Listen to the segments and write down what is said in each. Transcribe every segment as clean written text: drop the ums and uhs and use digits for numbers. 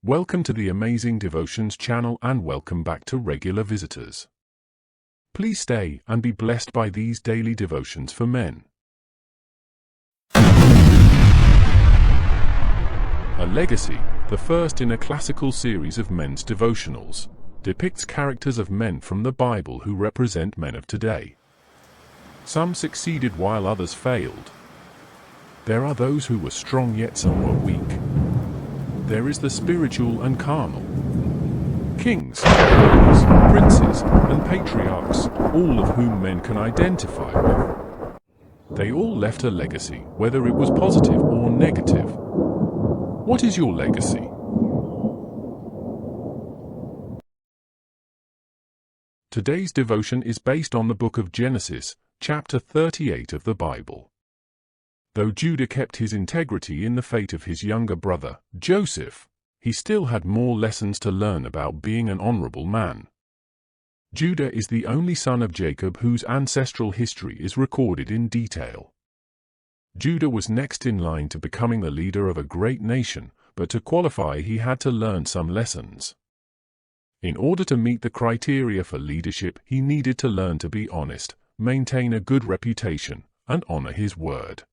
Welcome to the Amazing Devotions channel and welcome back to regular visitors. Please stay and be blessed by these daily devotions for men. A Legacy, the first in a classical series of men's devotionals, depicts characters of men from the Bible who represent men of today. Some succeeded while others failed. There are those who were strong yet some were weak. There is the spiritual and carnal. Kings, rulers, princes, and patriarchs, all of whom men can identify with. They all left a legacy, whether it was positive or negative. What is your legacy? Today's devotion is based on the book of Genesis, chapter 38 of the Bible. Though Judah kept his integrity in the fate of his younger brother, Joseph, he still had more lessons to learn about being an honorable man. Judah is the only son of Jacob whose ancestral history is recorded in detail. Judah was next in line to becoming the leader of a great nation, but to qualify he had to learn some lessons. In order to meet the criteria for leadership, he needed to learn to be honest, maintain a good reputation, and honor his word.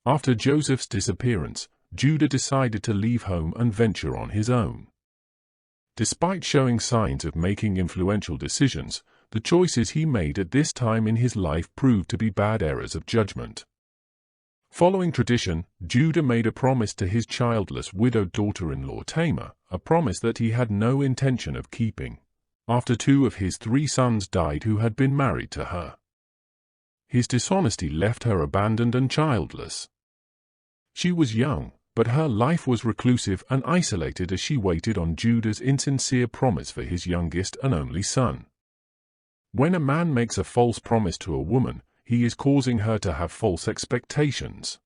After Joseph's disappearance, Judah decided to leave home and venture on his own. Despite showing signs of making influential decisions, the choices he made at this time in his life proved to be bad errors of judgment. Following tradition, Judah made a promise to his childless widowed daughter-in-law Tamar, a promise that he had no intention of keeping, after 2 of his 3 sons died who had been married to her. His dishonesty left her abandoned and childless. She was young, but her life was reclusive and isolated as she waited on Judah's insincere promise for his youngest and only son. When a man makes a false promise to a woman, he is causing her to have false expectations.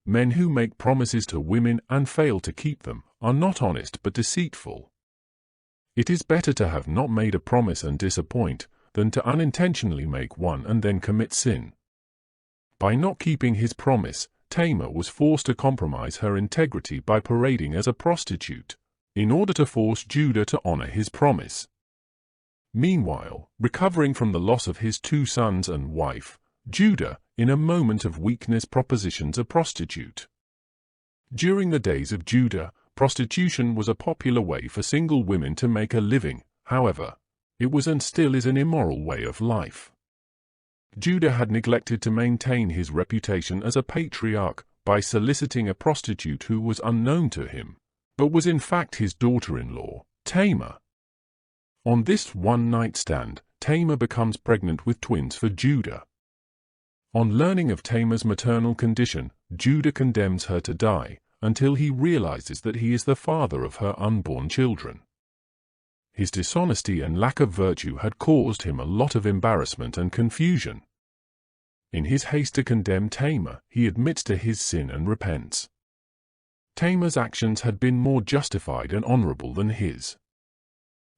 Men who make promises to women and fail to keep them are not honest but deceitful. It is better to have not made a promise and disappoint than to unintentionally make one and then commit sin. By not keeping his promise, Tamar was forced to compromise her integrity by parading as a prostitute, in order to force Judah to honor his promise. Meanwhile, recovering from the loss of his 2 sons and wife, Judah, in a moment of weakness, propositions a prostitute. During the days of Judah, prostitution was a popular way for single women to make a living. However, it was and still is an immoral way of life. Judah had neglected to maintain his reputation as a patriarch by soliciting a prostitute who was unknown to him, but was in fact his daughter-in-law, Tamar. On this one-night stand, Tamar becomes pregnant with twins for Judah. On learning of Tamar's maternal condition, Judah condemns her to die, until he realizes that he is the father of her unborn children. His dishonesty and lack of virtue had caused him a lot of embarrassment and confusion. In his haste to condemn Tamar, he admits to his sin and repents. Tamar's actions had been more justified and honorable than his.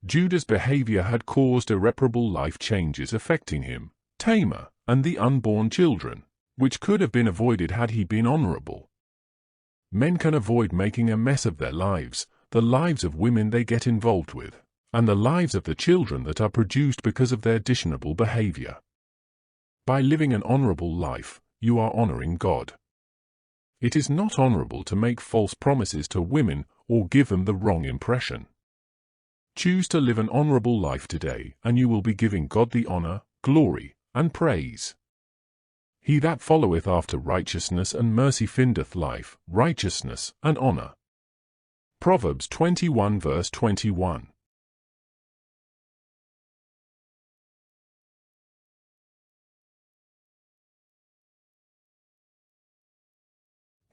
Judah's behavior had caused irreparable life changes affecting him, Tamar, and the unborn children, which could have been avoided had he been honorable. Men can avoid making a mess of their lives, the lives of women they get involved with, and the lives of the children that are produced because of their dishonorable behavior. By living an honorable life, you are honoring God. It is not honorable to make false promises to women or give them the wrong impression. Choose to live an honorable life today, and you will be giving God the honor, glory, and praise. He that followeth after righteousness and mercy findeth life, righteousness, and honor. Proverbs 21 verse 21.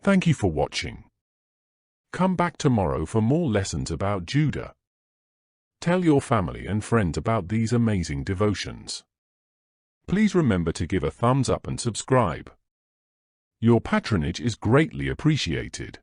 Thank you for watching. Come back tomorrow for more lessons about Judah. Tell your family and friends about these amazing devotions. Please remember to give a thumbs up and subscribe. Your patronage is greatly appreciated.